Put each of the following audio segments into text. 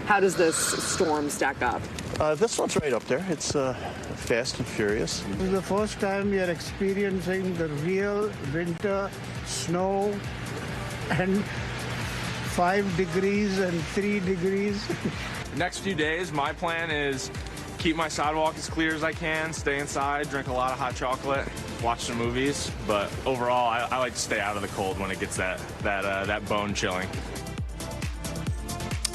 How does this storm stack up? This one's right up there. It's fast and furious. This is the first time we are experiencing the real winter snow and 5 degrees and 3 degrees. Next few days, my plan is keep my sidewalk as clear as I can, stay inside, drink a lot of hot chocolate, watch some movies. But overall, I like to stay out of the cold when it gets that bone chilling.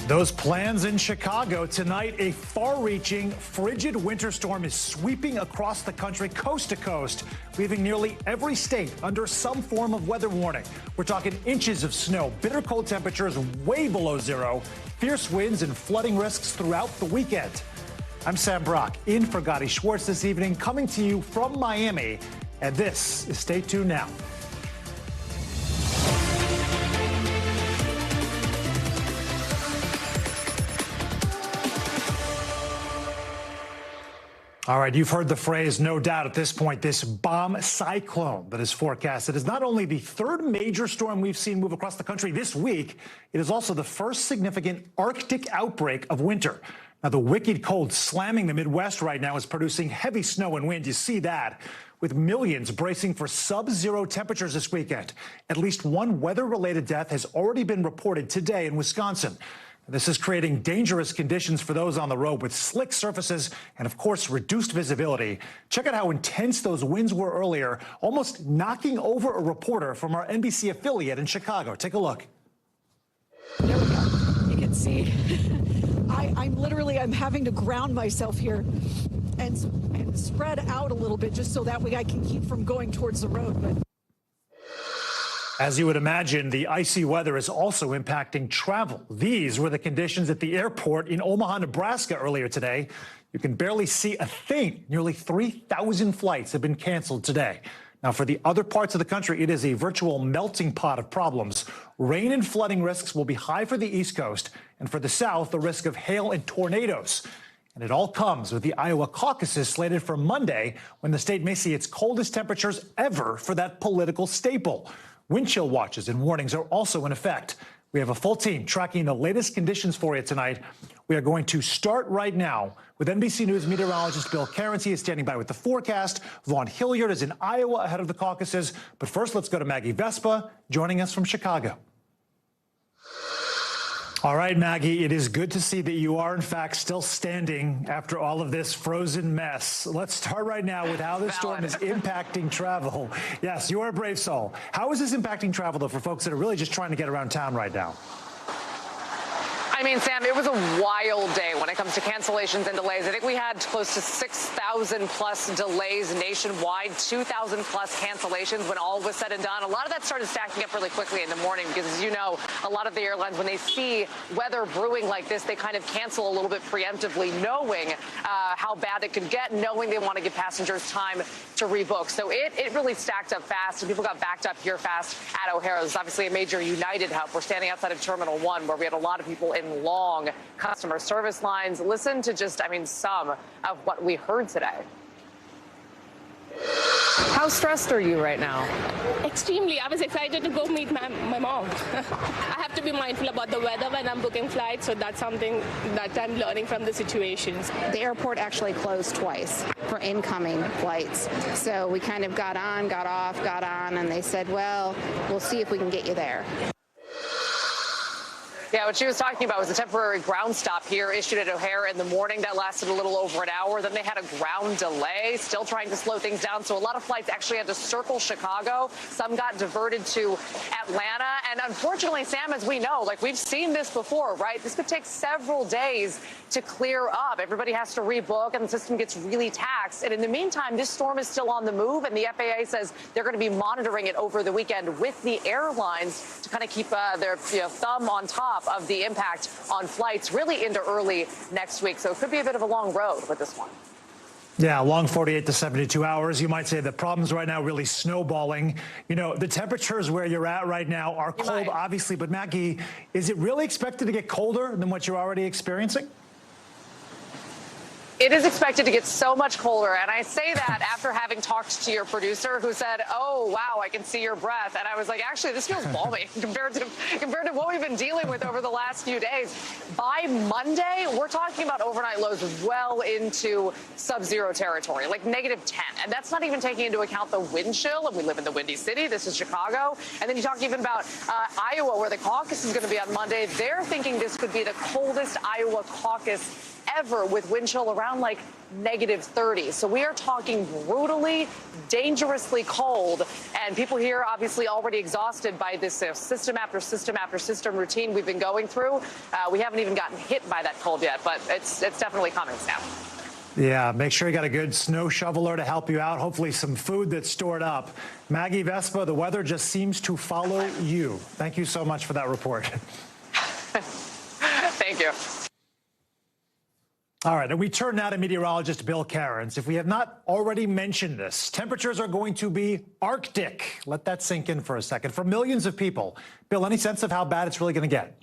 Those plans in Chicago tonight. A far-reaching, frigid winter storm is sweeping across the country, coast to coast, leaving nearly every state under some form of weather warning. We're talking inches of snow, bitter cold temperatures way below zero, fierce winds and flooding risks throughout the weekend. I'm Sam Brock, in for Gadi Schwartz this evening, coming to you from Miami. And this is Stay Tuned Now. All right, you've heard the phrase, no doubt at this point, this bomb cyclone that is forecasted is not only the third major storm we've seen move across the country this week, it is also the first significant Arctic outbreak of winter. Now, the wicked cold slamming the Midwest right now is producing heavy snow and wind. You see that, with millions bracing for sub-zero temperatures this weekend. At least one weather-related death has already been reported today in Wisconsin. This is creating dangerous conditions for those on the road with slick surfaces and, of course, reduced visibility. Check out how intense those winds were earlier, almost knocking over a reporter from our NBC affiliate in Chicago. Take a look. There we go. You can see. I'm having to ground myself here and spread out a little bit just so that way I can keep from going towards the road. But as you would imagine, the icy weather is also impacting travel. These were the conditions at the airport in Omaha, Nebraska earlier today. You can barely see a thing. Nearly 3,000 flights have been canceled today. Now, for the other parts of the country, it is a virtual melting pot of problems. Rain and flooding risks will be high for the East Coast, and for the South, the risk of hail and tornadoes. And it all comes with the Iowa caucuses slated for Monday, when the state may see its coldest temperatures ever for that political staple. Wind chill watches and warnings are also in effect. We have a full team tracking the latest conditions for you tonight. We are going to start right now with NBC News meteorologist Bill Cairns. He is standing by with the forecast. Vaughn Hilliard is in Iowa ahead of the caucuses. But first, let's go to Maggie Vespa, joining us from Chicago. All right, Maggie, it is good to see that you are, in fact, still standing after all of this frozen mess. Let's start right now with how this storm is impacting travel. Yes, you are a brave soul. How is this impacting travel, though, for folks that are really just trying to get around town right now? I mean, Sam, it was a wild day when it comes to cancellations and delays. I think we had close to 6,000 plus delays nationwide, 2,000 plus cancellations when all was said and done. A lot of that started stacking up really quickly in the morning because, as you know, a lot of the airlines, when they see weather brewing like this, they kind of cancel a little bit preemptively, knowing how bad it could get, knowing they want to give passengers time to rebook. So it really stacked up fast, and people got backed up here fast at O'Hare. This is obviously a major United hub. We're standing outside of Terminal 1, where we had a lot of people in long customer service lines. Listen to just, some of what we heard today. How stressed are you right now? Extremely. I was excited to go meet my mom. I have to be mindful about the weather when I'm booking flights, so that's something that I'm learning from the situations. The airport actually closed twice for incoming flights. So we kind of got on, got off, got on, and they said, well, we'll see if we can get you there. Yeah, what she was talking about was a temporary ground stop here issued at O'Hare in the morning that lasted a little over an hour. Then they had a ground delay, still trying to slow things down. So a lot of flights actually had to circle Chicago. Some got diverted to Atlanta. And unfortunately, Sam, as we know, we've seen this before, right? This could take several days to clear up. Everybody has to rebook and the system gets really taxed. And in the meantime, this storm is still on the move. And the FAA says they're going to be monitoring it over the weekend with the airlines to kind of keep their thumb on top of the impact on flights really into early next week. So it could be a bit of a long road with this one. Yeah, long 48 to 72 hours. You might say the problems right now really snowballing. The temperatures where you're at right now are cold, obviously. But Maggie, is it really expected to get colder than what you're already experiencing? It is expected to get so much colder, and I say that after having talked to your producer who said, oh, wow, I can see your breath. And I was like, actually, this feels balmy compared to what we've been dealing with over the last few days. By Monday, we're talking about overnight lows well into sub-zero territory, like -10. And that's not even taking into account the wind chill, and we live in the Windy City. This is Chicago. And then you talk even about Iowa, where the caucus is going to be on Monday. They're thinking this could be the coldest Iowa caucus ever, with wind chill around like -30. So we are talking brutally, dangerously cold. And people here obviously already exhausted by this system after system after system routine we've been going through. We haven't even gotten hit by that cold yet, but it's definitely coming, Sam. Yeah, make sure you got a good snow shoveler to help you out. Hopefully some food that's stored up. Maggie Vespa, the weather just seems to follow you. Thank you so much for that report. Thank you. All right, and we turn now to meteorologist Bill Cairns. If we have not already mentioned this, temperatures are going to be Arctic. Let that sink in for a second. For millions of people. Bill, any sense of how bad it's really going to get?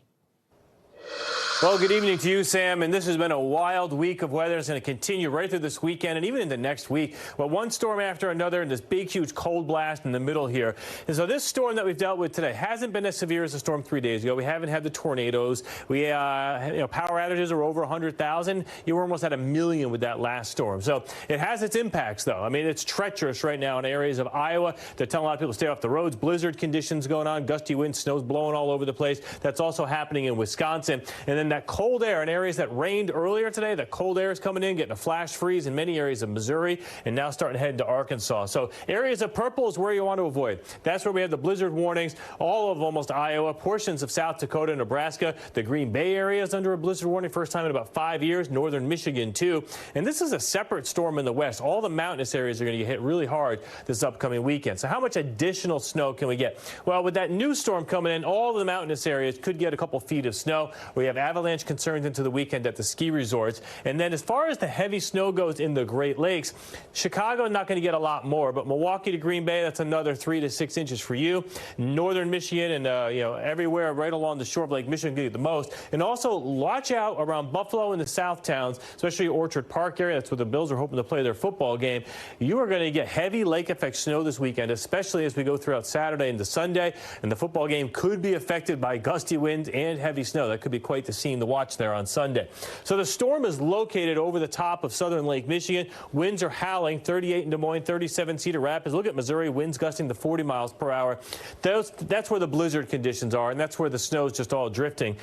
Well, good evening to you, Sam. And this has been a wild week of weather. It's going to continue right through this weekend and even into next week. Well, one storm after another and this big, huge cold blast in the middle here. And so this storm that we've dealt with today hasn't been as severe as the storm 3 days ago. We haven't had the tornadoes. We, power outages are over 100,000. You were almost at 1 million with that last storm. So it has its impacts, though. I mean, it's treacherous right now in areas of Iowa. They're telling a lot of people to stay off the roads. Blizzard conditions going on. Gusty winds, snow's blowing all over the place. That's also happening in Wisconsin. And then that cold air in areas that rained earlier today, that cold air is coming in, getting a flash freeze in many areas of Missouri, and now starting to head into Arkansas. So areas of purple is where you want to avoid. That's where we have the blizzard warnings, all of almost Iowa, portions of South Dakota, Nebraska. The Green Bay area is under a blizzard warning, first time in about 5 years. Northern Michigan, too. And this is a separate storm in the west. All the mountainous areas are going to get hit really hard this upcoming weekend. So how much additional snow can we get? Well, with that new storm coming in, all of the mountainous areas could get a couple feet of snow. We have avalanche concerns into the weekend at the ski resorts. And then as far as the heavy snow goes in the Great Lakes, Chicago not going to get a lot more, but Milwaukee to Green Bay, that's another 3 to 6 inches for you. Northern Michigan and everywhere right along the shore of Lake Michigan get the most. And also watch out around Buffalo and the South towns, especially Orchard Park area. That's where the Bills are hoping to play their football game. You are going to get heavy lake effect snow this weekend, especially as we go throughout Saturday into Sunday. And the football game could be affected by gusty winds and heavy snow. That could be quite the scene to watch there on Sunday. So the storm is located over the top of southern Lake Michigan. Winds are howling, 38 in Des Moines, 37 Cedar Rapids. Look at Missouri, winds gusting to 40 miles per hour. That's where the blizzard conditions are, and that's where the snow is just all drifting.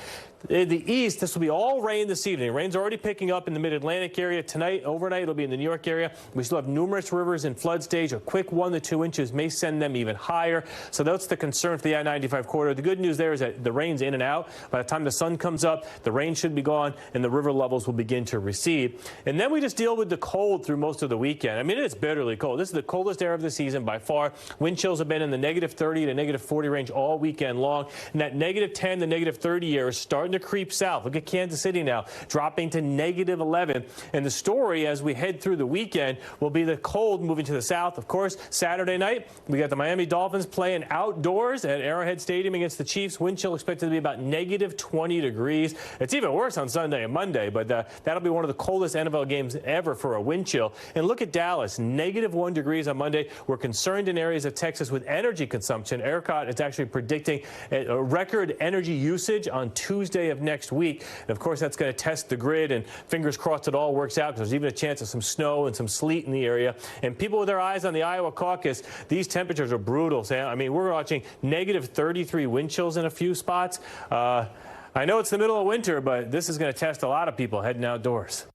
In the east, this will be all rain this evening. Rain's already picking up in the mid-Atlantic area. Tonight, overnight, it'll be in the New York area. We still have numerous rivers in flood stage. A quick 1 to 2 inches may send them even higher. So that's the concern for the I-95 corridor. The good news there is that the rain's in and out. By the time the sun comes up, the rain should be gone, and the river levels will begin to recede. And then we just deal with the cold through most of the weekend. I mean, it's bitterly cold. This is the coldest air of the season by far. Wind chills have been in the -30 to -40 range all weekend long. And that -10 to -30 air is starting to creep south. Look at Kansas City now, dropping to -11. And the story as we head through the weekend will be the cold moving to the south. Of course, Saturday night, we got the Miami Dolphins playing outdoors at Arrowhead Stadium against the Chiefs. Wind chill expected to be about -20 degrees. It's even worse on Sunday and Monday, but that'll be one of the coldest NFL games ever for a wind chill. And look at Dallas, -1 degrees on Monday. We're concerned in areas of Texas with energy consumption. ERCOT is actually predicting a record energy usage on Tuesday of next week. And of course, that's going to test the grid, and fingers crossed it all works out, because there's even a chance of some snow and some sleet in the area. And people with their eyes on the Iowa caucus, these temperatures are brutal, Sam. I mean, we're watching -33 wind chills in a few spots. I know it's the middle of winter, but this is going to test a lot of people heading outdoors.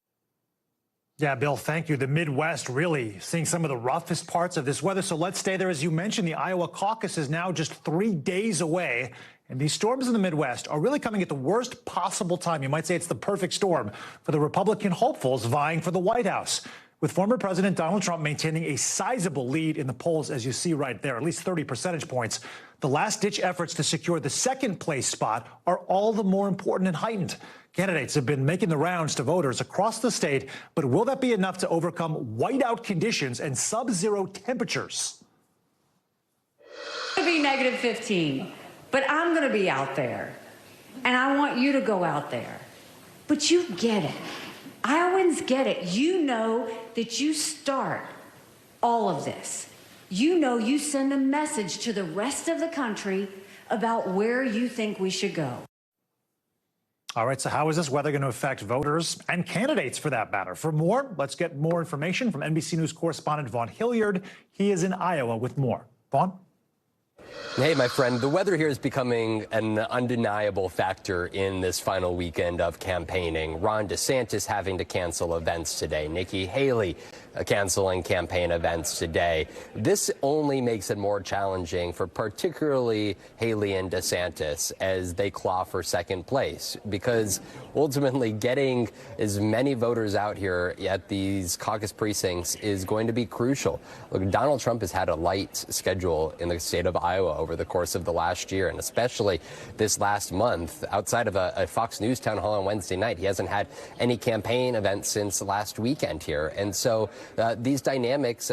Yeah, Bill, thank you. The Midwest really seeing some of the roughest parts of this weather. So let's stay there. As you mentioned, the Iowa caucus is now just 3 days away. And these storms in the Midwest are really coming at the worst possible time. You might say it's the perfect storm for the Republican hopefuls vying for the White House, with former President Donald Trump maintaining a sizable lead in the polls, as you see right there, at least 30 percentage points. The last-ditch efforts to secure the second-place spot are all the more important and heightened. Candidates have been making the rounds to voters across the state, but will that be enough to overcome whiteout conditions and sub-zero temperatures? It's going to be -15, but I'm going to be out there, and I want you to go out there. But you get it. Iowans get it. You know that you start all of this. You know you send a message to the rest of the country about where you think we should go. All right, so how is this weather going to affect voters and candidates for that matter? For more, let's get more information from NBC News correspondent Vaughn Hilliard. He is in Iowa with more. Vaughn? Hey, my friend, the weather here is becoming an undeniable factor in this final weekend of campaigning. Ron DeSantis having to cancel events today. Nikki Haley canceling campaign events today. This only makes it more challenging for particularly Haley and DeSantis as they claw for second place, because ultimately getting as many voters out here at these caucus precincts is going to be crucial. Look, Donald Trump has had a light schedule in the state of Iowa over the course of the last year, and especially this last month. Outside of a Fox News town hall on Wednesday night, he hasn't had any campaign events since last weekend here. And so these dynamics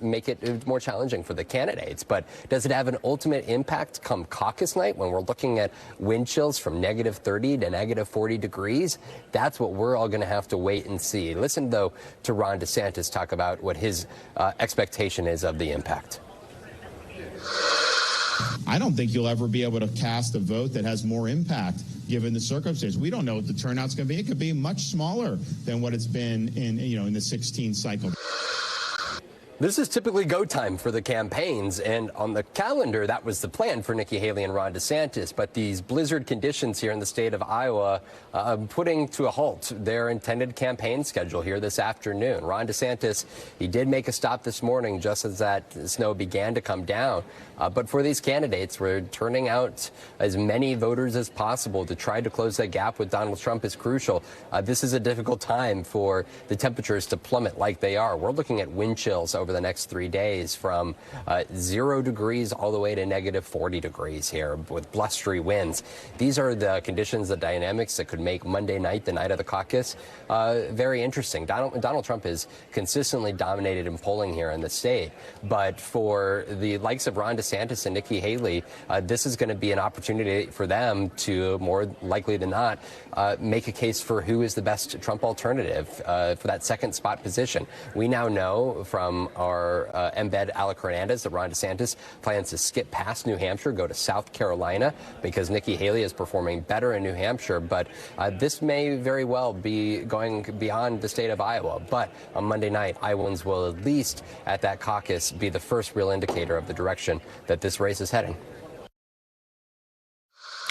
make it more challenging for the candidates. But does it have an ultimate impact come caucus night when we're looking at wind chills from -30 to -40 degrees? That's what we're all going to have to wait and see. Listen, though, to Ron DeSantis talk about what his expectation is of the impact. I don't think you'll ever be able to cast a vote that has more impact given the circumstances. We don't know what the turnout's going to be. It could be much smaller than what it's been in the 16 cycle. This is typically go time for the campaigns, and on the calendar, that was the plan for Nikki Haley and Ron DeSantis. But these blizzard conditions here in the state of Iowa putting to a halt their intended campaign schedule here this afternoon. Ron DeSantis, he did make a stop this morning just as that snow began to come down. But for these candidates, we're turning out as many voters as possible to try to close that gap with Donald Trump is crucial. This is a difficult time for the temperatures to plummet like they are. We're looking at wind chills over the next 3 days from 0 degrees all the way to -40 degrees here with blustery winds. These are the conditions, the dynamics that could make Monday night, the night of the caucus, very interesting. Donald Trump has consistently dominated in polling here in the state. But for the likes of Ron DeSantis and Nikki Haley, this is going to be an opportunity for them to, more likely than not, make a case for who is the best Trump alternative for that second spot position. We now know from our embed Alec Hernandez that Ron DeSantis plans to skip past New Hampshire, go to South Carolina, because Nikki Haley is performing better in New Hampshire. But this may very well be going beyond the state of Iowa. But on Monday night, Iowans will at least at that caucus be the first real indicator of the direction that this race is heading.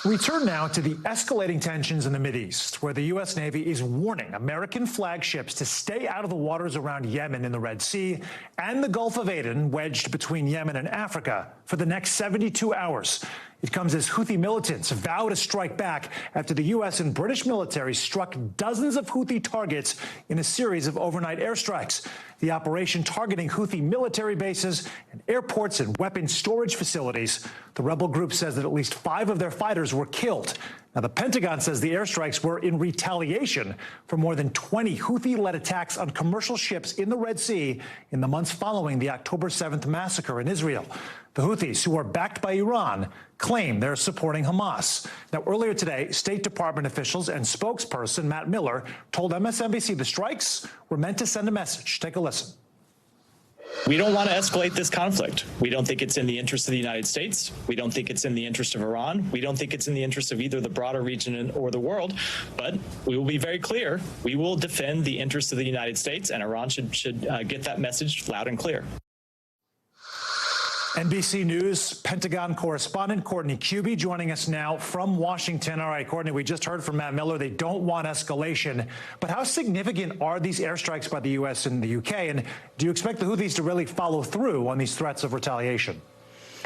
We turn now to the escalating tensions in the Mideast, where the U.S. Navy is warning American flagships to stay out of the waters around Yemen in the Red Sea and the Gulf of Aden, wedged between Yemen and Africa, for the next 72 hours. It comes as Houthi militants vow to strike back after the U.S. and British military struck dozens of Houthi targets in a series of overnight airstrikes. The operation targeting Houthi military bases and airports and weapons storage facilities. The rebel group says that at least 5 of their fighters were killed. Now, the Pentagon says the airstrikes were in retaliation for more than 20 Houthi-led attacks on commercial ships in the Red Sea in the months following the October 7th massacre in Israel. The Houthis, who are backed by Iran, claim they're supporting Hamas. Now, earlier today, State Department officials and spokesperson Matt Miller told MSNBC the strikes were meant to send a message. Take a listen. We don't want to escalate this conflict. We don't think it's in the interest of the United States. We don't think it's in the interest of Iran. We don't think it's in the interest of either the broader region or the world. But we will be very clear. We will defend the interests of the United States, and Iran should get that message loud and clear. NBC News Pentagon correspondent Courtney Cubie joining us now from Washington. All right, Courtney, we just heard from Matt Miller. They don't want escalation. But how significant are these airstrikes by the U.S. and the U.K.? And do you expect the Houthis to really follow through on these threats of retaliation?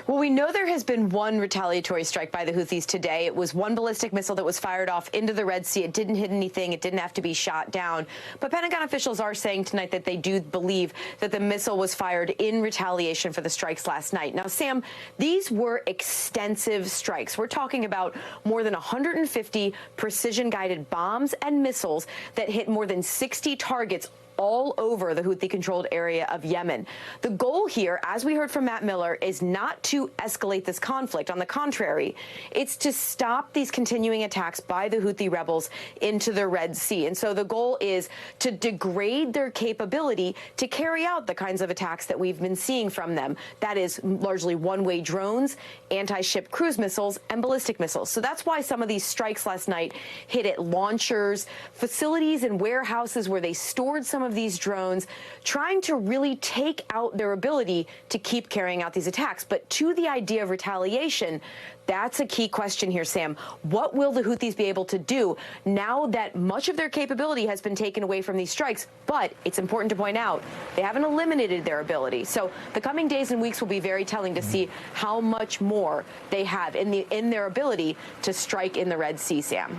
Well, we know there has been one retaliatory strike by the Houthis today. It was one ballistic missile that was fired off into the Red Sea. It didn't hit anything. It didn't have to be shot down. But Pentagon officials are saying tonight that they do believe that the missile was fired in retaliation for the strikes last night. Now, Sam, these were extensive strikes. We're talking about more than 150 precision-guided bombs and missiles that hit more than 60 targets all over the Houthi-controlled area of Yemen. The goal here, as we heard from Matt Miller, is not to escalate this conflict. On the contrary, it's to stop these continuing attacks by the Houthi rebels into the Red Sea. And so the goal is to degrade their capability to carry out the kinds of attacks that we've been seeing from them. That is largely one-way drones, anti-ship cruise missiles, and ballistic missiles. So that's why some of these strikes last night hit at launchers, facilities and warehouses where they stored some of these drones, trying to really take out their ability to keep carrying out these attacks. But to the idea of retaliation, that's a key question here, Sam. What will the Houthis be able to do now that much of their capability has been taken away from these strikes? But it's important to point out they haven't eliminated their ability. So the coming days and weeks will be very telling to see how much more they have in their ability to strike in the Red Sea, Sam.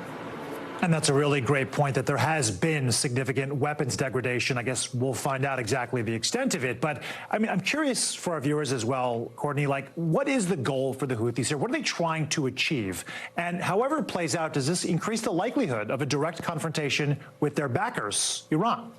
And that's a really great point, that there has been significant weapons degradation. I guess we'll find out exactly the extent of it. But I mean, I'm curious for our viewers as well, Courtney, like, what is the goal for the Houthis here? What are they trying to achieve? And however it plays out, does this increase the likelihood of a direct confrontation with their backers, Iran?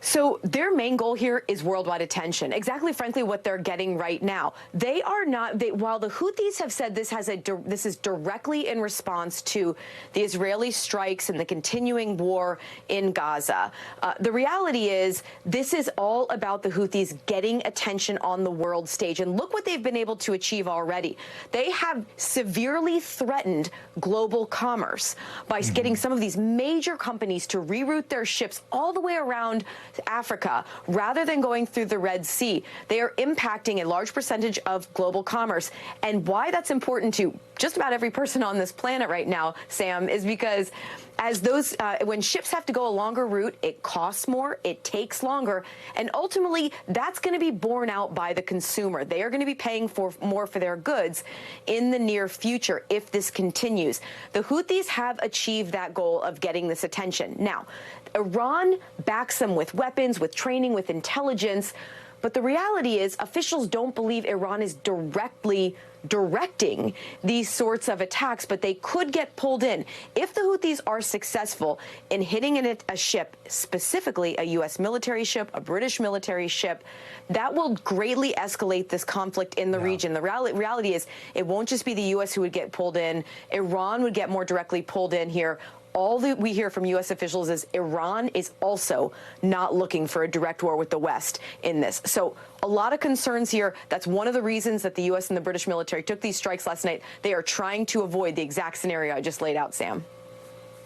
So their main goal here is worldwide attention. Exactly, frankly, what they're getting right now. They are not. While the Houthis have said this is directly in response to the Israeli strikes and the continuing war in Gaza, the reality is this is all about the Houthis getting attention on the world stage. And look what they've been able to achieve already. They have severely threatened global commerce by getting some of these major companies to reroute their ships all the way around Africa rather than going through the Red Sea. They are impacting a large percentage of global commerce. And why that's important to just about every person on this planet right now, Sam, is because as those when ships have to go a longer route, it costs more, it takes longer, and ultimately that's going to be borne out by the consumer. They are going to be paying more for their goods in the near future if this continues. The Houthis have achieved that goal of getting this attention. Now, Iran backs them with weapons, with training, with intelligence. But the reality is officials don't believe Iran is directly directing these sorts of attacks, but they could get pulled in. If the Houthis are successful in hitting a ship, specifically a U.S. military ship, a British military ship, that will greatly escalate this conflict in the region. The reality is it won't just be the U.S. who would get pulled in. Iran would get more directly pulled in here. All that we hear from U.S. officials is Iran is also not looking for a direct war with the West in this. So a lot of concerns here. That's one of the reasons that the U.S. and the British military took these strikes last night. They are trying to avoid the exact scenario I just laid out, Sam.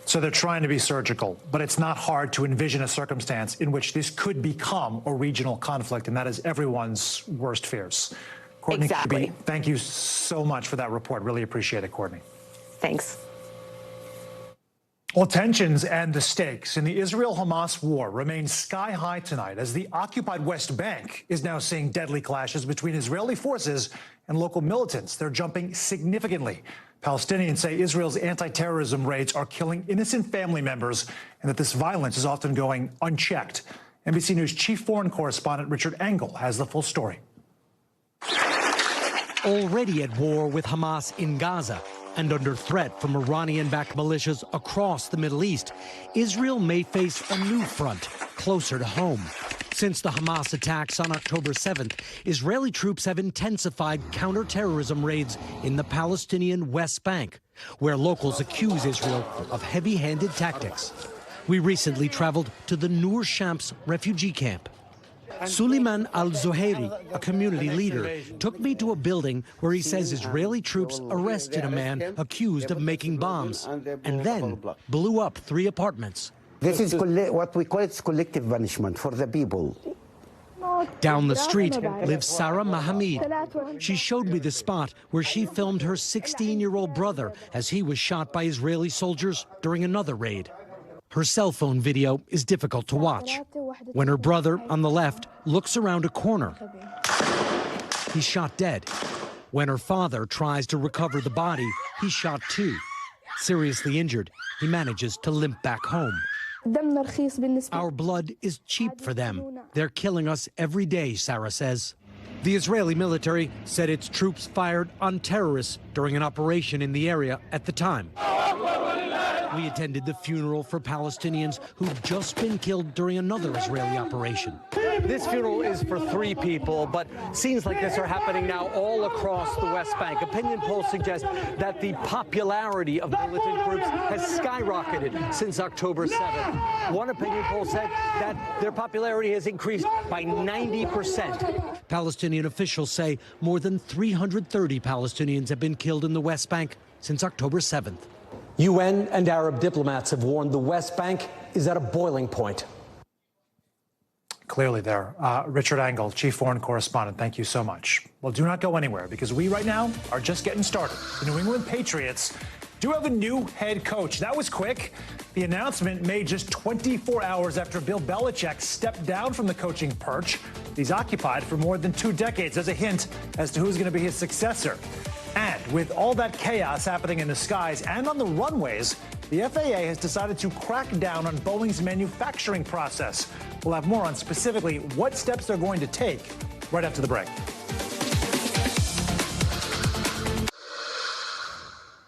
So they're trying to be surgical, but it's not hard to envision a circumstance in which this could become a regional conflict, and that is everyone's worst fears. Courtney, exactly. Thank you so much for that report. Really appreciate it, Courtney. Thanks. Well, tensions and the stakes in the Israel-Hamas war remain sky high tonight as the occupied West Bank is now seeing deadly clashes between Israeli forces and local militants. They're jumping significantly. Palestinians say Israel's anti-terrorism raids are killing innocent family members and that this violence is often going unchecked. NBC News chief foreign correspondent Richard Engel has the full story. Already at war with Hamas in Gaza and under threat from Iranian-backed militias across the Middle East, Israel may face a new front closer to home. Since the Hamas attacks on October 7th, Israeli troops have intensified counterterrorism raids in the Palestinian West Bank, where locals accuse Israel of heavy-handed tactics. We recently traveled to the Nur Shams refugee camp. Suleiman al-Zuhairi, a community leader, took me to a building where he says Israeli troops arrested a man accused of making bombs and then blew up 3 apartments. This is what we call it's collective punishment for the people. Down the street lives Sarah Mahamid. She showed me the spot where she filmed her 16-year-old brother as he was shot by Israeli soldiers during another raid. Her cell phone video is difficult to watch. When her brother, on the left, looks around a corner, he's shot dead. When her father tries to recover the body, he's shot too. Seriously injured, he manages to limp back home. Our blood is cheap for them. They're killing us every day, Sarah says. The Israeli military said its troops fired on terrorists during an operation in the area at the time. We attended the funeral for Palestinians who've just been killed during another Israeli operation. This funeral is for 3 people, but scenes like this are happening now all across the West Bank. Opinion polls suggest that the popularity of militant groups has skyrocketed since October 7th. One opinion poll said that their popularity has increased by 90%. Palestinian officials say more than 330 Palestinians have been killed in the West Bank since October 7th. UN and Arab diplomats have warned the West Bank is at a boiling point. Clearly there. Richard Engel, Chief Foreign Correspondent, thank you so much. Well, do not go anywhere because we right now are just getting started. The New England Patriots do have a new head coach. That was quick. The announcement made just 24 hours after Bill Belichick stepped down from the coaching perch he's occupied for more than 2 decades as a hint as to who's going to be his successor. And with all that chaos happening in the skies and on the runways, the FAA has decided to crack down on Boeing's manufacturing process. We'll have more on specifically what steps they're going to take right after the break.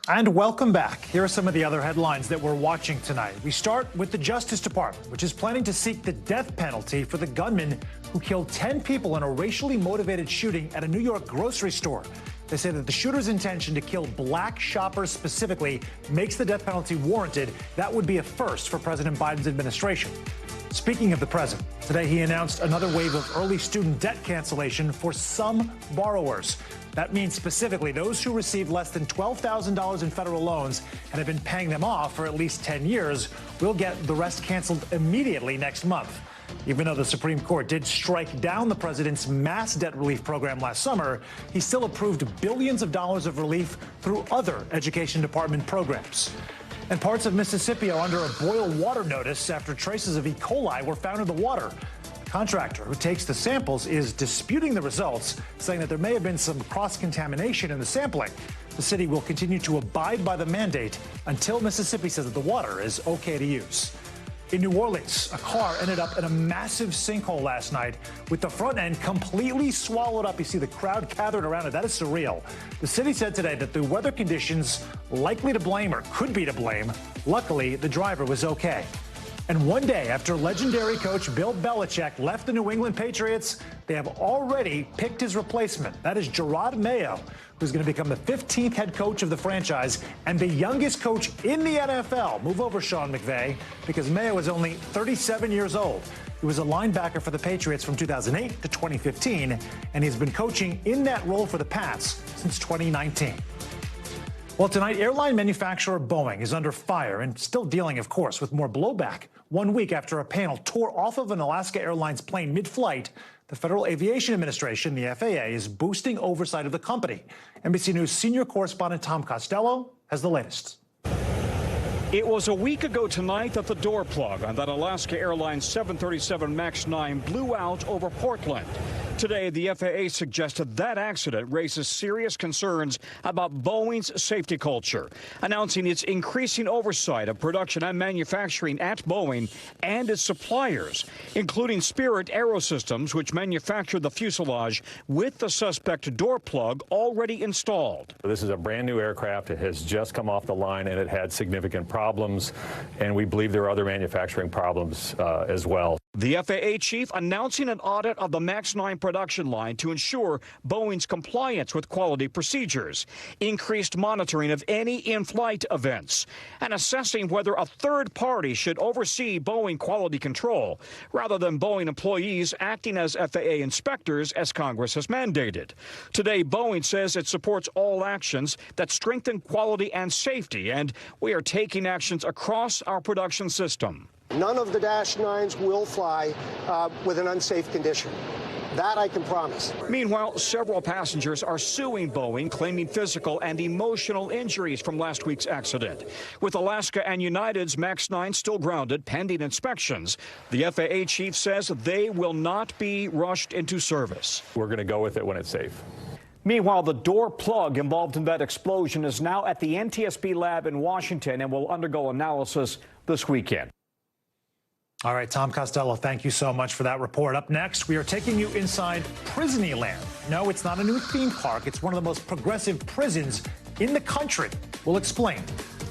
And welcome back. Here are some of the other headlines that we're watching tonight. We start with the Justice Department, which is planning to seek the death penalty for the gunman who killed 10 people in a racially motivated shooting at a New York grocery store. They say that the shooter's intention to kill black shoppers specifically makes the death penalty warranted. That would be a first for President Biden's administration. Speaking of the president, today he announced another wave of early student debt cancellation for some borrowers. That means specifically those who received less than $12,000 in federal loans and have been paying them off for at least 10 years will get the rest canceled immediately next month. Even though the Supreme Court did strike down the president's mass debt relief program last summer, he still approved billions of dollars of relief through other education department programs. And parts of Mississippi are under a boil water notice after traces of E. coli were found in the water. The contractor who takes the samples is disputing the results, saying that there may have been some cross-contamination in the sampling. The city will continue to abide by the mandate until Mississippi says that the water is okay to use. In New Orleans, a car ended up in a massive sinkhole last night with the front end completely swallowed up. You see the crowd gathered around it. That is surreal. The city said today that the weather conditions likely to blame or could be to blame. Luckily, the driver was okay. And one day after legendary coach Bill Belichick left the New England Patriots, they have already picked his replacement. That is Gerard Mayo, who's going to become the 15th head coach of the franchise and the youngest coach in the NFL. Move over, Sean McVay, because Mayo is only 37 years old. He was a linebacker for the Patriots from 2008 to 2015, and he's been coaching in that role for the Pats since 2019. Well, tonight, airline manufacturer Boeing is under fire and still dealing, of course, with more blowback. 1 week after a panel tore off of an Alaska Airlines plane mid-flight, the Federal Aviation Administration, the FAA, is boosting oversight of the company. NBC News senior correspondent Tom Costello has the latest. It was a week ago tonight that the door plug on that Alaska Airlines 737 MAX 9 blew out over Portland. Today, the FAA suggested that accident raises serious concerns about Boeing's safety culture, announcing its increasing oversight of production and manufacturing at Boeing and its suppliers, including Spirit Aerosystems, which manufactured the fuselage with the suspect door plug already installed. This is a brand new aircraft. It has just come off the line, and it had significant problems, and we believe there are other manufacturing problems as well. The FAA chief announcing an audit of the MAX 9 production line to ensure Boeing's compliance with quality procedures, increased monitoring of any in-flight events, and assessing whether a third party should oversee Boeing quality control rather than Boeing employees acting as FAA inspectors as Congress has mandated. Today, Boeing says it supports all actions that strengthen quality and safety, and we are taking actions across our production system. None of the Dash 9s will fly with an unsafe condition. That I can promise. Meanwhile, several passengers are suing Boeing, claiming physical and emotional injuries from last week's accident. With Alaska and United's MAX 9 still grounded pending inspections, the FAA chief says they will not be rushed into service. We're going to go with it when it's safe. Meanwhile, the door plug involved in that explosion is now at the NTSB lab in Washington and will undergo analysis this weekend. All right, Tom Costello, thank you so much for that report. Up next, we are taking you inside Prisonyland. No, it's not a new theme park. It's one of the most progressive prisons in the country. We'll explain.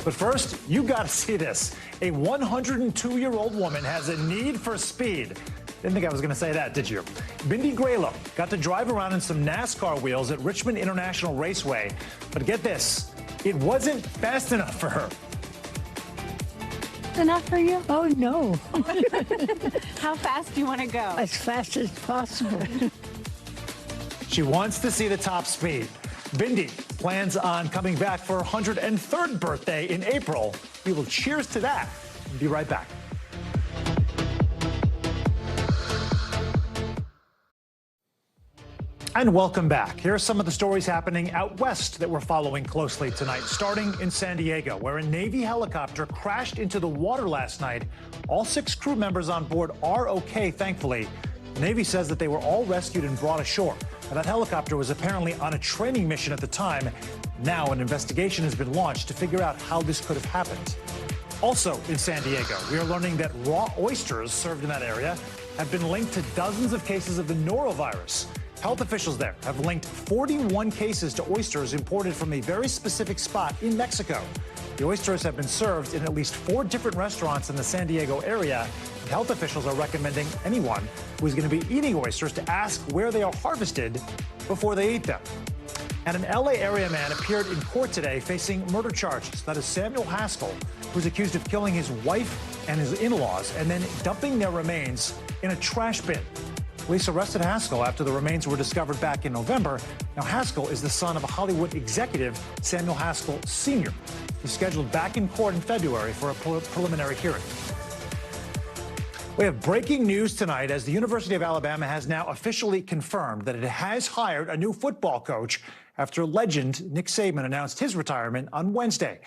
But first, you got to see this. A 102-year-old woman has a need for speed. Didn't think I was going to say that, did you? Bindi Graylo got to drive around in some NASCAR wheels at Richmond International Raceway. But get this, it wasn't fast enough for her. Enough for you? Oh, no. How fast do you want to go? As fast as possible. She wants to see the top speed. Bindi plans on coming back for her 103rd birthday in April. We will cheers to that and be right back. And welcome back. Here are some of the stories happening out west that we're following closely tonight, starting in San Diego, where a Navy helicopter crashed into the water last night. All 6 crew members on board are okay, thankfully. The Navy says that they were all rescued and brought ashore. Now, that helicopter was apparently on a training mission at the time. Now an investigation has been launched to figure out how this could have happened. Also in San Diego, we are learning that raw oysters served in that area have been linked to dozens of cases of the norovirus. Health officials there have linked 41 cases to oysters imported from a very specific spot in Mexico. The oysters have been served in at least 4 different restaurants in the San Diego area. And health officials are recommending anyone who is going to be eating oysters to ask where they are harvested before they eat them. And an LA area man appeared in court today facing murder charges. That is Samuel Haskell, who's accused of killing his wife and his in-laws and then dumping their remains in a trash bin. Police arrested Haskell after the remains were discovered back in November. Now, Haskell is the son of a Hollywood executive, Samuel Haskell Sr. He's scheduled back in court in February for a preliminary hearing. We have breaking news tonight as the University of Alabama has now officially confirmed that it has hired a new football coach after legend Nick Saban announced his retirement on Wednesday.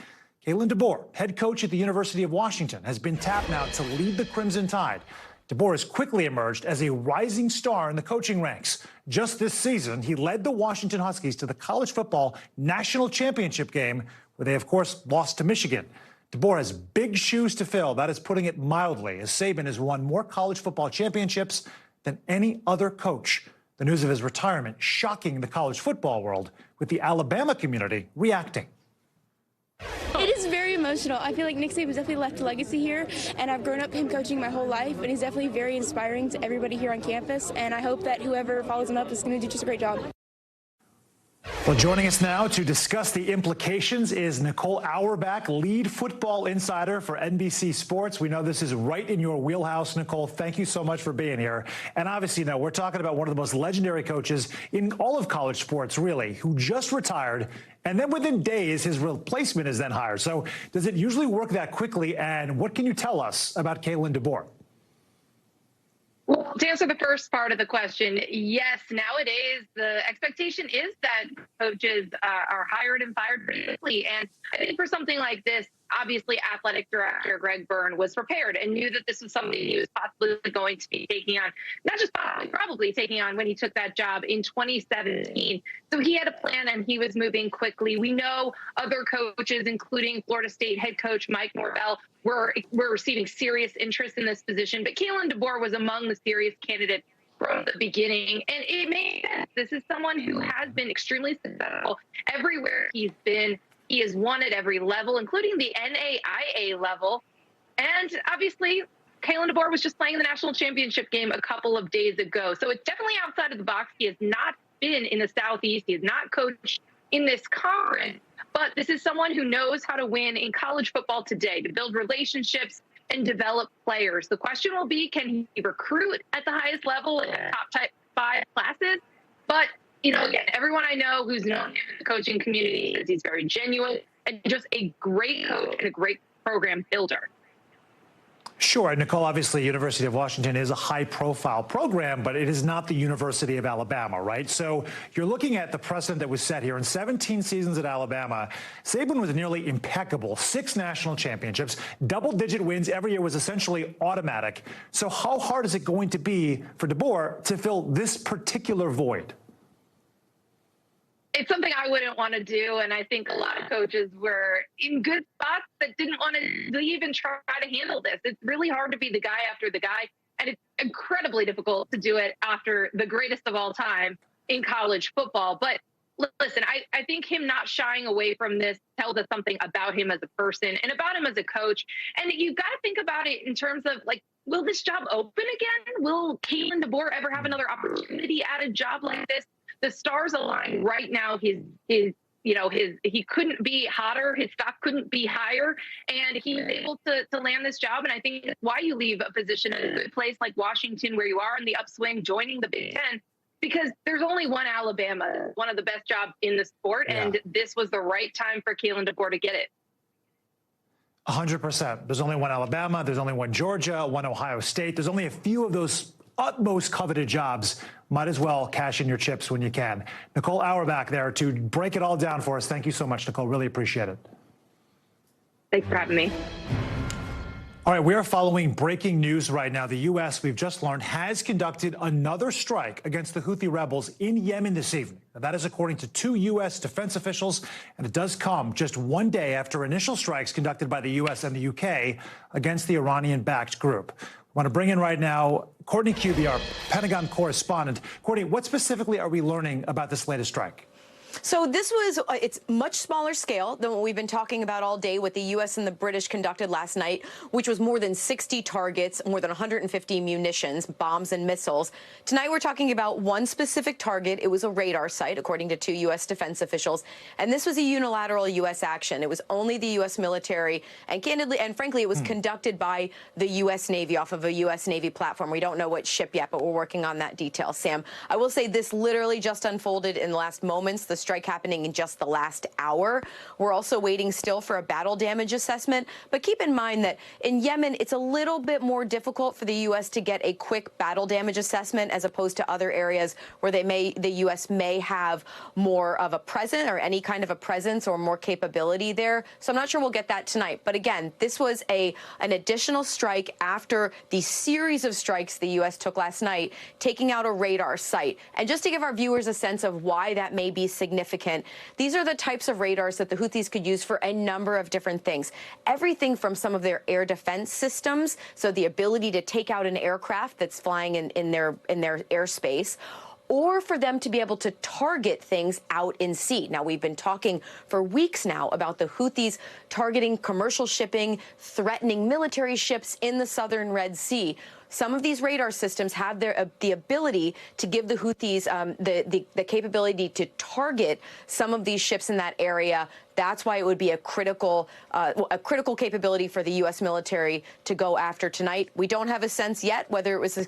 Kalen DeBoer, head coach at the University of Washington, has been tapped now to lead the Crimson Tide. DeBoer has quickly emerged as a rising star in the coaching ranks. Just this season, he led the Washington Huskies to the college football national championship game, where they, of course, lost to Michigan. DeBoer has big shoes to fill. That is putting it mildly, as Saban has won more college football championships than any other coach. The news of his retirement shocking the college football world, with the Alabama community reacting. It is very emotional. I feel like Nick Saban's definitely left a legacy here, and I've grown up him coaching my whole life, and he's definitely very inspiring to everybody here on campus, and I hope that whoever follows him up is going to do just a great job. Well, joining us now to discuss the implications is Nicole Auerbach, lead football insider for NBC Sports. We know this is right in your wheelhouse, Nicole. Thank you so much for being here. And obviously, we're talking about one of the most legendary coaches in all of college sports, really, who just retired. And then within days, his replacement is then hired. So does it usually work that quickly? And what can you tell us about Kalen DeBoer? Well, to answer the first part of the question, yes, nowadays the expectation is that coaches are hired and fired pretty quickly. And I think for something like this, obviously athletic director Greg Byrne was prepared and knew that this was something he was possibly going to be taking on, not just probably taking on when he took that job in 2017. So he had a plan and he was moving quickly. We know other coaches, including Florida State head coach Mike Norvell, were receiving serious interest in this position, but Kalen DeBoer was among the serious candidates from the beginning, and it made sense. This is someone who has been extremely successful everywhere he's been. He has won at every level, including the NAIA level, and obviously Kalen DeBoer was just playing the national championship game a couple of days ago, so it's definitely outside of the box. He has not been in the Southeast. He has not coached in this conference. But this is someone who knows how to win in college football today, to build relationships and develop players. The question will be, can he recruit at the highest level in the top 5 classes? But, again, everyone I know who's known him in the coaching community says he's very genuine and just a great coach and a great program builder. Sure. Nicole, obviously, University of Washington is a high-profile program, but it is not the University of Alabama, right? So you're looking at the precedent that was set here. In 17 seasons at Alabama, Saban was nearly impeccable. 6 national championships, double-digit wins every year was essentially automatic. So how hard is it going to be for DeBoer to fill this particular void? It's something I wouldn't want to do, and I think a lot of coaches were in good spots that didn't want to even try to handle this. It's really hard to be the guy after the guy, and it's incredibly difficult to do it after the greatest of all time in college football. But listen, I think him not shying away from this tells us something about him as a person and about him as a coach. And you've got to think about it in terms of, like, will this job open again? Will Kalen DeBoer ever have another opportunity at a job like this? The stars align right now. He couldn't be hotter. His stock couldn't be higher. And he was able to land this job. And I think that's why you leave a position in a place like Washington, where you are in the upswing, joining the Big Ten, because there's only one Alabama, one of the best jobs in the sport. Yeah. And this was the right time for Kalen DeBoer to get it. 100%. There's only one Alabama. There's only one Georgia, one Ohio State. There's only a few of those utmost coveted jobs. Might as well cash in your chips when you can. Nicole Auerbach there to break it all down for us. Thank you so much, Nicole. Really appreciate it. Thanks for having me. All right, we are following breaking news right now. The U.S., we've just learned, has conducted another strike against the Houthi rebels in Yemen this evening. Now, that is according to 2 U.S. defense officials, and it does come just one day after initial strikes conducted by the U.S. and the U.K. against the Iranian-backed group. I want to bring in right now Courtney Cubie, our Pentagon correspondent. Courtney, what specifically are we learning about this latest strike? So this was, it's much smaller scale than what we've been talking about all day, what the U.S. and the British conducted last night, which was more than 60 targets, more than 150 munitions, bombs and missiles. Tonight we're talking about one specific target. It was a radar site, according to 2 U.S. defense officials. And this was a unilateral U.S. action. It was only the U.S. military. And candidly, and frankly, it was conducted by the U.S. Navy off of a U.S. Navy platform. We don't know what ship yet, but we're working on that detail, Sam. I will say this literally just unfolded in the last moments. The strike happening in just the last hour. We're also waiting still for a battle damage assessment. But keep in mind that in Yemen, it's a little bit more difficult for the U.S. to get a quick battle damage assessment as opposed to other areas where the U.S. may have more of a presence or any kind of a presence or more capability there. So I'm not sure we'll get that tonight. But again, this was an additional strike after the series of strikes the U.S. took last night, taking out a radar site. And just to give our viewers a sense of why that may be significant, these are the types of radars that the Houthis could use for a number of different things. Everything from some of their air defense systems, so the ability to take out an aircraft that's flying in their airspace, or for them to be able to target things out in sea. Now, we've been talking for weeks now about the Houthis targeting commercial shipping, threatening military ships in the southern Red Sea. Some of these radar systems have the ability to give the Houthis the capability to target some of these ships in that area. That's why it would be a critical capability for the U.S. military to go after tonight. We don't have a sense yet whether it was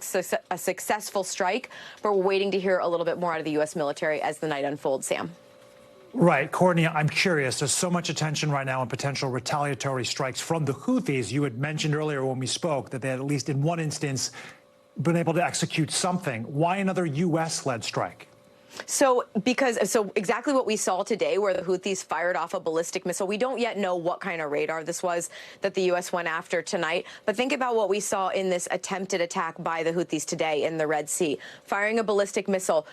a successful strike, but we're waiting to hear a little bit more out of the U.S. military as the night unfolds, Sam. Right. Courtney, I'm curious. There's so much attention right now on potential retaliatory strikes from the Houthis. You had mentioned earlier when we spoke that they had, at least in one instance, been able to execute something. Why another U.S.-led strike? So exactly what we saw today, where the Houthis fired off a ballistic missile. We don't yet know what kind of radar this was that the U.S. went after tonight. But think about what we saw in this attempted attack by the Houthis today in the Red Sea, firing a ballistic missile.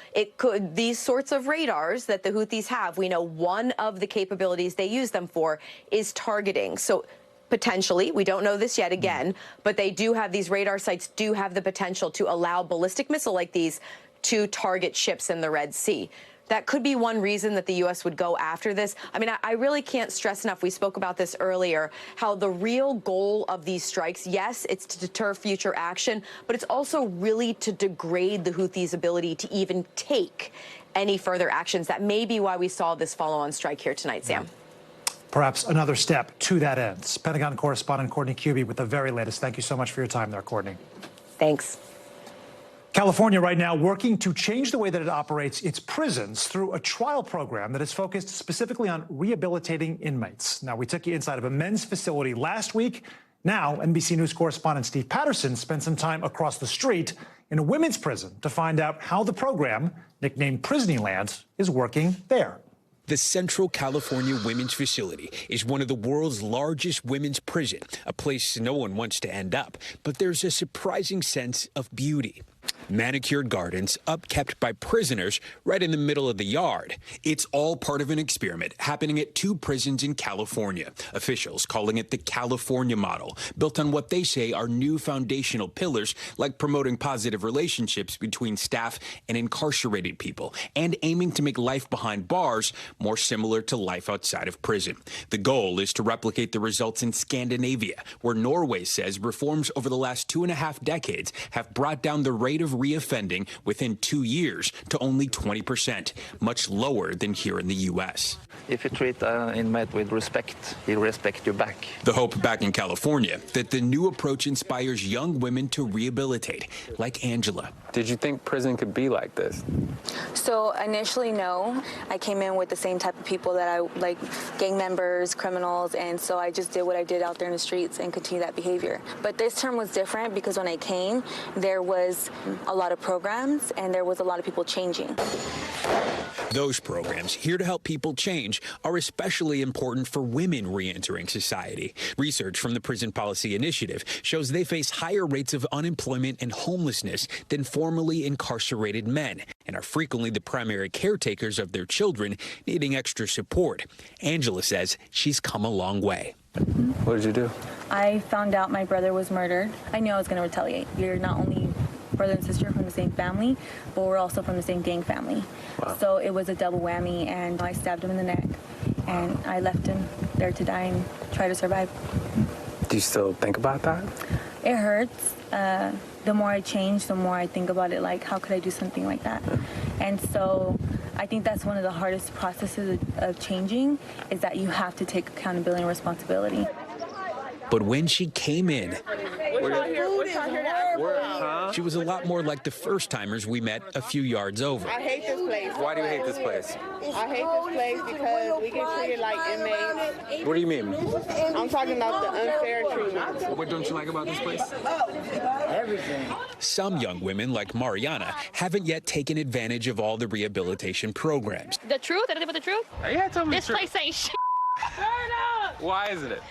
These sorts of radars that the Houthis have, we know one of the capabilities they use them for is targeting. So potentially, we don't know this yet again, but they do have these radar sites do have the potential to allow ballistic missile like these to target ships in the Red Sea. That could be one reason that the U.S. would go after this. I mean, I really can't stress enough, we spoke about this earlier, how the real goal of these strikes, yes, it's to deter future action, but it's also really to degrade the Houthis' ability to even take any further actions. That may be why we saw this follow-on strike here tonight, Sam. Perhaps another step to that end. Pentagon correspondent Courtney Cubie with the very latest. Thank you so much for your time there, Courtney. Thanks. California right now working to change the way that it operates its prisons through a trial program that is focused specifically on rehabilitating inmates. Now, we took you inside of a men's facility last week. Now, NBC News correspondent Steve Patterson spent some time across the street in a women's prison to find out how the program, nicknamed Prisonland, is working there. The Central California Women's Facility is one of the world's largest women's prison, a place no one wants to end up. But there's a surprising sense of beauty. Manicured gardens upkept by prisoners right in the middle of the yard. It's all part of an experiment happening at 2 prisons in California. Officials calling it the California model, built on what they say are new foundational pillars like promoting positive relationships between staff and incarcerated people and aiming to make life behind bars more similar to life outside of prison. The goal is to replicate the results in Scandinavia, where Norway says reforms over the last 2.5 decades have brought down the rate of reoffending within 2 years to only 20%, much lower than here in the U.S. If you treat an inmate with respect, he'll respect you back. The hope back in California that the new approach inspires young women to rehabilitate, like Angela. Did you think prison could be like this? So initially, no. I came in with the same type of people that I like, gang members, criminals, and so I just did what I did out there in the streets and continued that behavior. But this term was different because when I came, there was a lot of programs and there was a lot of people changing. Those programs, here to help people change, are especially important for women re-entering society. Research from the Prison Policy Initiative shows they face higher rates of unemployment and homelessness than formerly incarcerated men and are frequently the primary caretakers of their children, needing extra support. Angela says she's come a long way. What did you do? I found out my brother was murdered. I knew I was going to retaliate. You're not only brother and sister from the same family, but we're also from the same gang family. Wow. So it was a double whammy, and I stabbed him in the neck, and I left him there to die and try to survive. Do you still think about that? It hurts. The more I change, the more I think about it, like, how could I do something like that? And so I think that's one of the hardest processes of changing, is that you have to take accountability and responsibility. But when she came in, she was a lot more like the first-timers we met a few yards over. I hate this place. Why do you hate this place? I hate this place because we get treated like inmates. What do you mean? I'm talking about the unfair treatment. What don't you like about this place? Everything. Some young women, like Mariana, haven't yet taken advantage of all the rehabilitation programs. The truth? Anything but the truth? Yeah, tell me this the truth. place ain't shit. Why isn't it?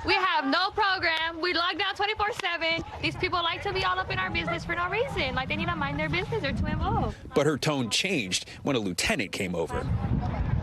We have no program. We log down 24/7. These people like to be all up in our business for no reason. Like they need to mind their business or too involved. But her tone changed when a lieutenant came over.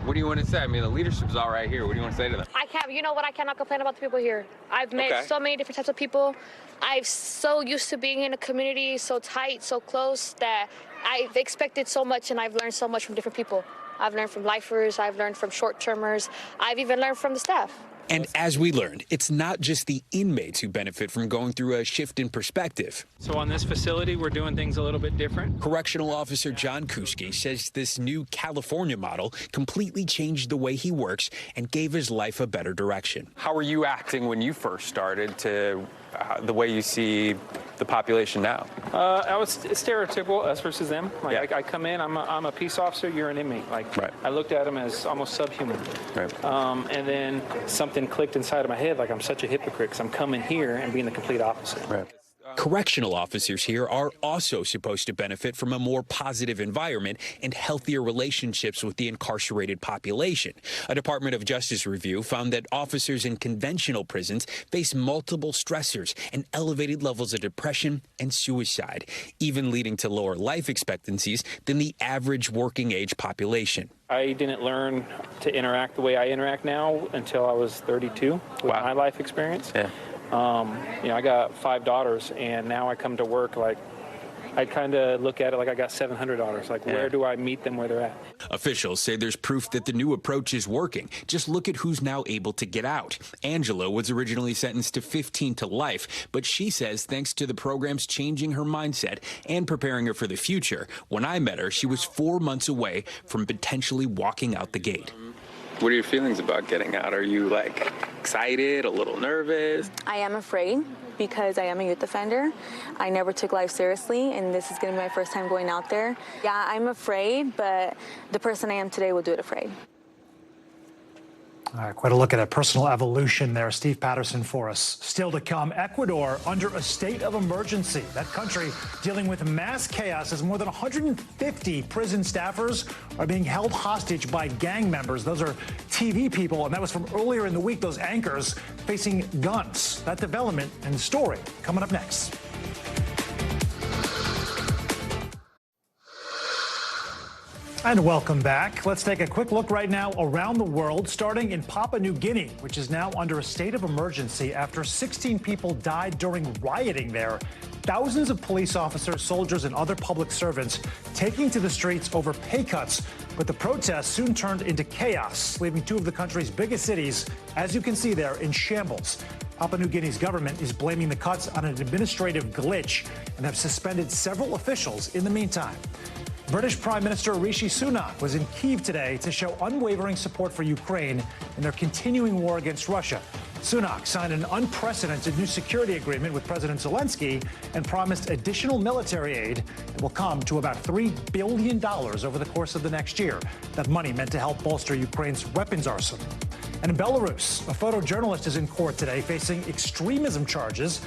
What do you want to say? I mean, the leadership's all right here. What do you want to say to them? I can't, you know what? I cannot complain about the people here. I've met so many different types of people. I'm so used to being in a community so tight, so close, that I've expected so much and I've learned so much from different people. I've learned from lifers, I've learned from short-termers, I've even learned from the staff. And as we learned, it's not just the inmates who benefit from going through a shift in perspective. So on this facility, we're doing things a little bit different. Correctional Officer John Kuski says this new California model completely changed the way he works and gave his life a better direction. How were you acting when you first started to the way you see the population now? I was stereotypical, us versus them. Like I come in, I'm a peace officer, you're an inmate. Like I looked at him as almost subhuman. And then something clicked inside of my head, like I'm such a hypocrite because I'm coming here and being the complete opposite. Correctional officers here are also supposed to benefit from a more positive environment and healthier relationships with the incarcerated population. A Department of Justice review found that officers in conventional prisons face multiple stressors and elevated levels of depression and suicide, even leading to lower life expectancies than the average working age population. I didn't learn to interact the way I interact now until I was 32 with my life experience. You know, I got 5 daughters, and now I come to work like I kind of look at it like I got 700 daughters. Like, where do I meet them where they're at? Officials say there's proof that the new approach is working. Just look at who's now able to get out. Angela was originally sentenced to 15 to life, but she says thanks to the program's changing her mindset and preparing her for the future, when I met her, she was 4 months away from potentially walking out the gate. What are your feelings about getting out? Are you like excited, a little nervous? I am afraid because I am a youth offender. I never took life seriously, and this is going to be my first time going out there. Yeah, I'm afraid, but the person I am today will do it afraid. All right, quite a look at a personal evolution there. Steve Patterson for us. Still to come, Ecuador under a state of emergency. That country dealing with mass chaos as more than 150 prison staffers are being held hostage by gang members. Those are TV people, and that was from earlier in the week, those anchors facing guns. That development and story coming up next. And welcome back. Let's take a quick look right now around the world, starting in Papua New Guinea, which is now under a state of emergency after 16 people died during rioting there. Thousands of police officers, soldiers, and other public servants taking to the streets over pay cuts. But the protests soon turned into chaos, leaving two of the country's biggest cities, as you can see there, in shambles. Papua New Guinea's government is blaming the cuts on an administrative glitch and have suspended several officials in the meantime. British Prime Minister Rishi Sunak was in Kyiv today to show unwavering support for Ukraine in their continuing war against Russia. Sunak signed an unprecedented new security agreement with President Zelensky and promised additional military aid that will come to about $3 billion over the course of the next year. That money meant to help bolster Ukraine's weapons arsenal. And in Belarus, a photojournalist is in court today facing extremism charges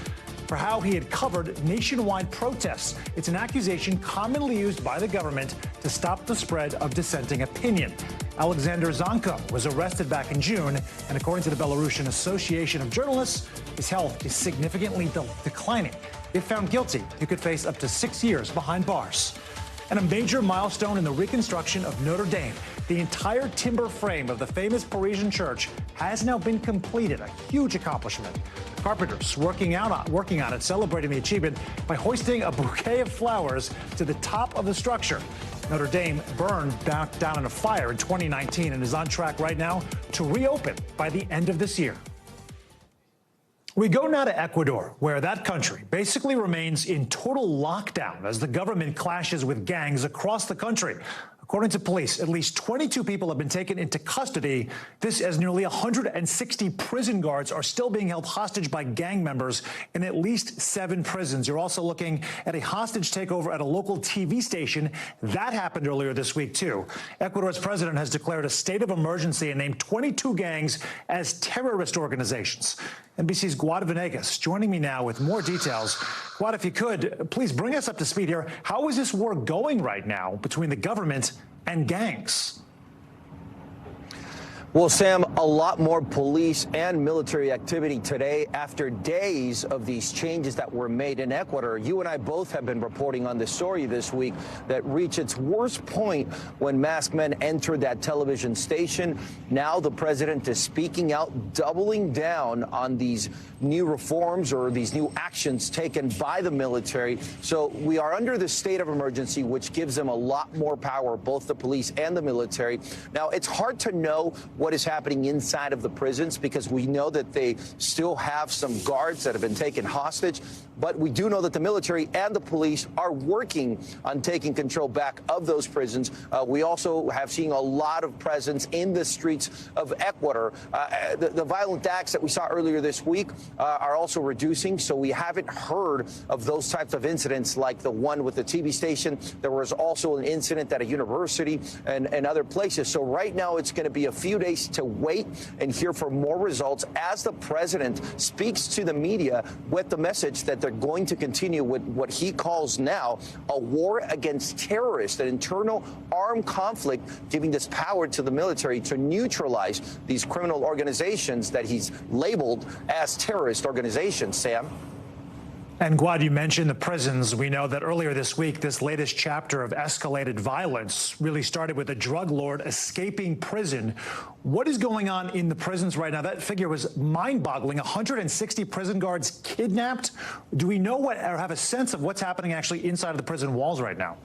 for how he had covered nationwide protests. It's an accusation commonly used by the government to stop the spread of dissenting opinion. Alexander Zanko was arrested back in June, and according to the Belarusian Association of Journalists, his health is significantly declining. If found guilty, he could face up to 6 years behind bars. And a major milestone in the reconstruction of Notre Dame. The entire timber frame of the famous Parisian church has now been completed, a huge accomplishment. Carpenters working on it, celebrating the achievement by hoisting a bouquet of flowers to the top of the structure. Notre Dame burned down in a fire in 2019 and is on track right now to reopen by the end of this year. We go now to Ecuador, where that country basically remains in total lockdown as the government clashes with gangs across the country. According to police, at least 22 people have been taken into custody. This as nearly 160 prison guards are still being held hostage by gang members in at least 7 prisons. You're also looking at a hostage takeover at a local TV station. That happened earlier this week, too. Ecuador's president has declared a state of emergency and named 22 gangs as terrorist organizations. NBC's Gadi Venegas joining me now with more details. Gadi, if you could, please bring us up to speed here. How is this war going right now between the government and gangs? Well, Sam, a lot more police and military activity today after days of these changes that were made in Ecuador. You and I both have been reporting on this story this week that reached its worst point when masked men entered that television station. Now the president is speaking out, doubling down on these new reforms or these new actions taken by the military. So we are under the state of emergency, which gives them a lot more power, both the police and the military. Now, it's hard to know what is happening inside of the prisons because we know that they still have some guards that have been taken hostage. But we do know that the military and the police are working on taking control back of those prisons. We also have seen a lot of presence in the streets of Ecuador. The violent acts that we saw earlier this week are also reducing. So we haven't heard of those types of incidents like the one with the TV station. There was also an incident at a university and other places. So right now it's going to be a few days to wait and hear for more results as the president speaks to the media with the message that they're going to continue with what he calls now a war against terrorists, an internal armed conflict, giving this power to the military to neutralize these criminal organizations that he's labeled as terrorist organizations. Sam? And Gadi, you mentioned the prisons. We know that earlier this week, this latest chapter of escalated violence really started with a drug lord escaping prison. What is going on in the prisons right now? That figure was mind-boggling. 160 prison guards kidnapped. Do we know what or have a sense of what's happening actually inside of the prison walls right now?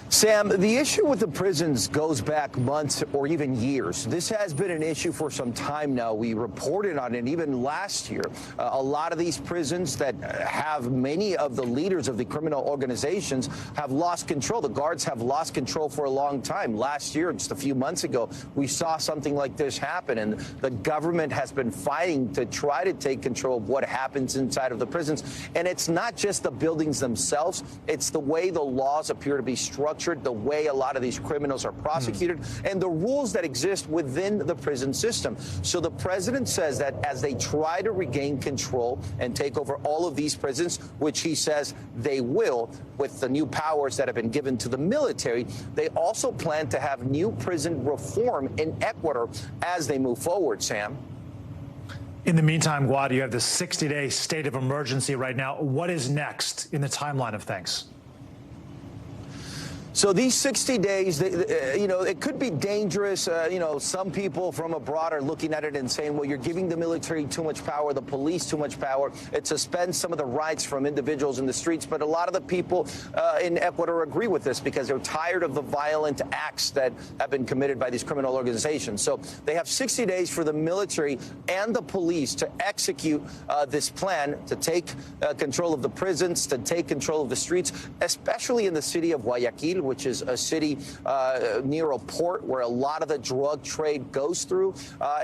Sam, the issue with the prisons goes back months or even years. This has been an issue for some time now. We reported on it even last year. A lot of these prisons that have many of the leaders of the criminal organizations have lost control. The guards have lost control for a long time. Last year, just a few months ago, we saw something like this happen, and the government has been fighting to try to take control of what happens inside of the prisons. And it's not just the buildings themselves. It's the way the laws appear to be structured, the way a lot of these criminals are prosecuted, and the rules that exist within the prison system. So the president says that as they try to regain control and take over all of these prisons, which he says they will with the new powers that have been given to the military, they also plan to have new prison reform in Ecuador as they move forward, Sam. In the meantime, Gadi, you have this 60-day state of emergency right now. What is next in the timeline of things? So these 60 days, it could be dangerous. Some people from abroad are looking at it and saying, well, you're giving the military too much power, the police too much power. It suspends some of the rights from individuals in the streets. But a lot of the people in Ecuador agree with this because they're tired of the violent acts that have been committed by these criminal organizations. So they have 60 days for the military and the police to execute this plan to take control of the prisons, to take control of the streets, especially in the city of Guayaquil, which is a city near a port where a lot of the drug trade goes through,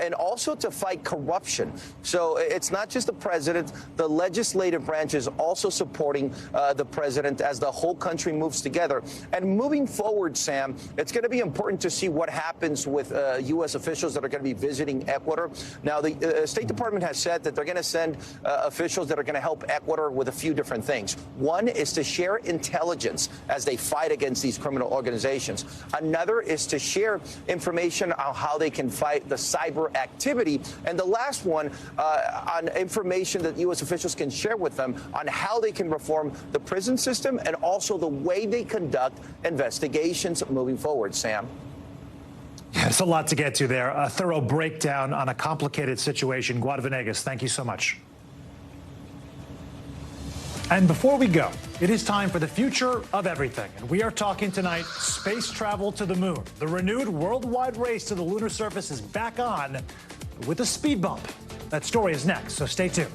and also to fight corruption. So it's not just the president. The legislative branch is also supporting the president as the whole country moves together. And moving forward, Sam, it's going to be important to see what happens with U.S. officials that are going to be visiting Ecuador. Now, the State Department has said that they're going to send officials that are going to help Ecuador with a few different things. One is to share intelligence as they fight against these criminal organizations. Another is to share information on how they can fight the cyber activity. And the last one on information that U.S. officials can share with them on how they can reform the prison system and also the way they conduct investigations moving forward, Sam. There's a lot to get to there. A thorough breakdown on a complicated situation. Guad Venegas, thank you so much. And before we go, it is time for the future of everything. And we are talking tonight space travel to the moon. The renewed worldwide race to the lunar surface is back on with a speed bump. That story is next, so stay tuned.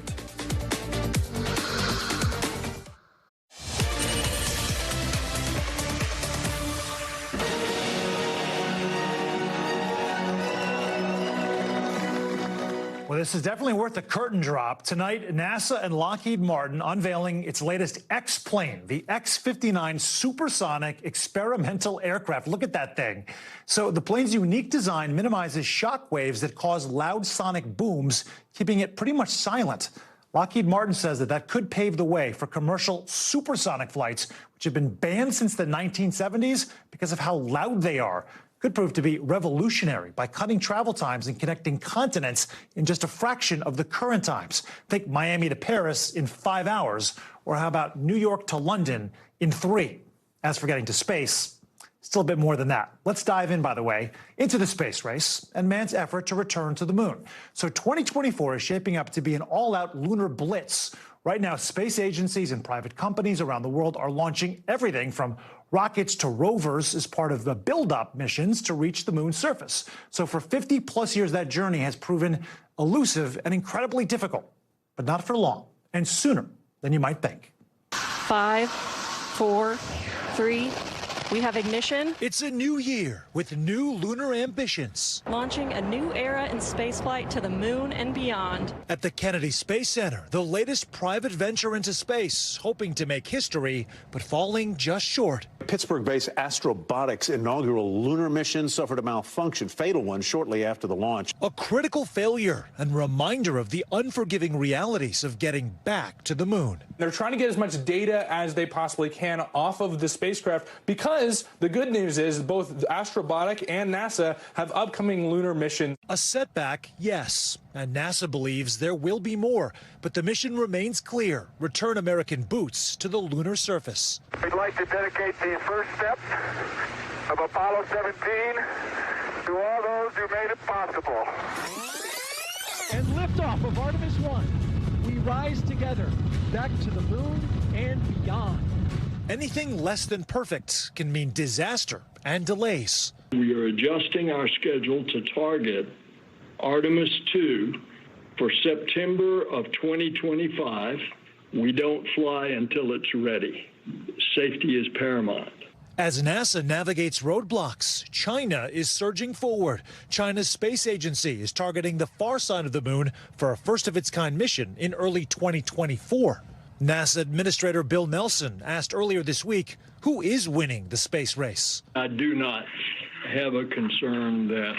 Well, this is definitely worth a curtain drop. Tonight, NASA and Lockheed Martin unveiling its latest X-plane, the X-59 supersonic experimental aircraft. Look at that thing. So the plane's unique design minimizes shock waves that cause loud sonic booms, keeping it pretty much silent. Lockheed Martin says that could pave the way for commercial supersonic flights, which have been banned since the 1970s because of how loud they are. Could prove to be revolutionary by cutting travel times and connecting continents in just a fraction of the current times. Think Miami to Paris in 5 hours, or how about New York to London in 3? As for getting to space, still a bit more than that. Let's dive in, by the way, into the space race and man's effort to return to the moon. So 2024 is shaping up to be an all-out lunar blitz. Right now, space agencies and private companies around the world are launching everything from rockets to rovers as part of the build-up missions to reach the moon's surface. So for 50-plus years, that journey has proven elusive and incredibly difficult, but not for long, and sooner than you might think. 5, 4, 3, we have ignition. It's a new year with new lunar ambitions. Launching a new era in spaceflight to the moon and beyond. At the Kennedy Space Center, the latest private venture into space, hoping to make history, but falling just short. Pittsburgh-based Astrobotics' inaugural lunar mission suffered a malfunction, fatal one, shortly after the launch. A critical failure and reminder of the unforgiving realities of getting back to the moon. They're trying to get as much data as they possibly can off of the spacecraft because the good news is both Astrobotic and NASA have upcoming lunar missions. A setback, yes, and NASA believes there will be more, but the mission remains clear: return American boots to the lunar surface. We'd like to dedicate the first step of Apollo 17 to all those who made it possible. And liftoff of Artemis 1. We rise together back to the moon and beyond. Anything less than perfect can mean disaster and delays. We are adjusting our schedule to target Artemis 2 for September of 2025. We don't fly until it's ready. Safety is paramount. As NASA navigates roadblocks, China is surging forward. China's space agency is targeting the far side of the moon for a first-of-its-kind mission in early 2024. NASA Administrator Bill Nelson asked earlier this week, who is winning the space race? I do not have a concern that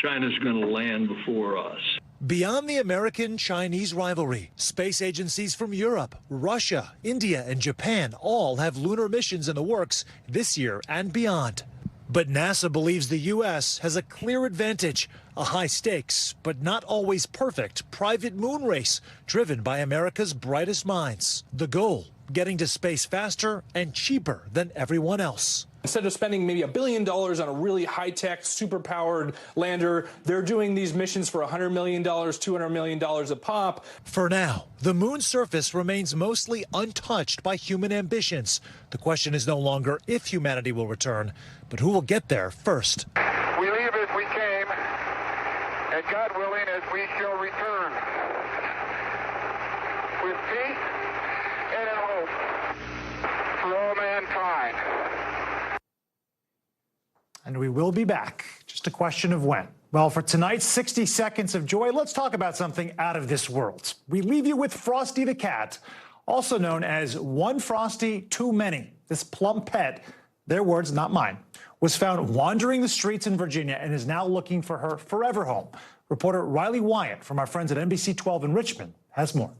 China's going to land before us. Beyond the American-Chinese rivalry, space agencies from Europe, Russia, India, and Japan all have lunar missions in the works this year and beyond. But NASA believes the U.S. has a clear advantage, a high-stakes, but not always perfect, private moon race driven by America's brightest minds. The goal, getting to space faster and cheaper than everyone else. Instead of spending maybe $1 billion on a really high-tech, super-powered lander, they're doing these missions for $100 million, $200 million a pop. For now, the moon's surface remains mostly untouched by human ambitions. The question is no longer if humanity will return, but who will get there first. We leave as we came, and God willing, as we shall return. With peace and in hope for all mankind. And we will be back. Just a question of when. Well, for tonight's 60 Seconds of Joy, let's talk about something out of this world. We leave you with Frosty the cat, also known as One Frosty Too Many. This plump pet, their words, not mine, was found wandering the streets in Virginia and is now looking for her forever home. Reporter Riley Wyatt from our friends at NBC 12 in Richmond has more.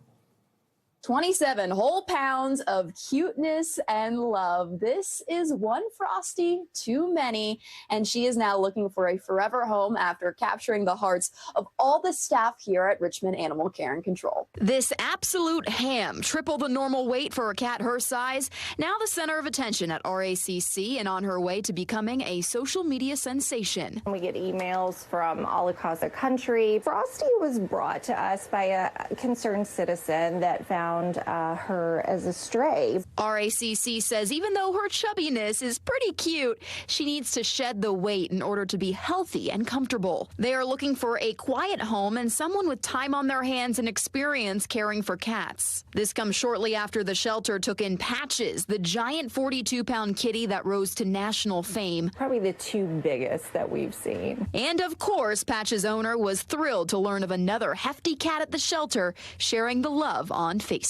27 whole pounds of cuteness and love. This is One Frosty Too Many, and she is now looking for a forever home after capturing the hearts of all the staff here at Richmond Animal Care and Control. This absolute ham, triple the normal weight for a cat her size, now the center of attention at RACC and on her way to becoming a social media sensation. We get emails from all across the country. Frosty was brought to us by a concerned citizen that found her as a stray. RACC says even though her chubbiness is pretty cute, she needs to shed the weight in order to be healthy and comfortable. They are looking for a quiet home and someone with time on their hands and experience caring for cats. This comes shortly after the shelter took in Patches, the giant 42-pound kitty that rose to national fame. Probably the two biggest that we've seen. And of course, Patches' owner was thrilled to learn of another hefty cat at the shelter sharing the love on Facebook.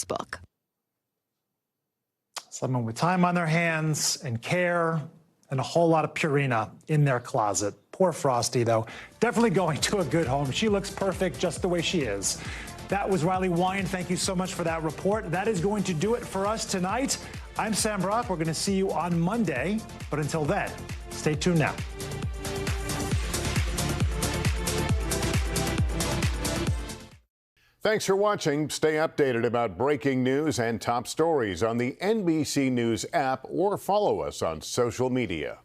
Someone with time on their hands and care and a whole lot of Purina in their closet. Poor Frosty, though. Definitely going to a good home. She looks perfect just the way she is. That was Riley Wyatt. Thank you so much for that report. That is going to do it for us tonight. I'm Sam Brock. We're going to see you on Monday. But until then, stay tuned now. Thanks for watching. Stay updated about breaking news and top stories on the NBC News app or follow us on social media.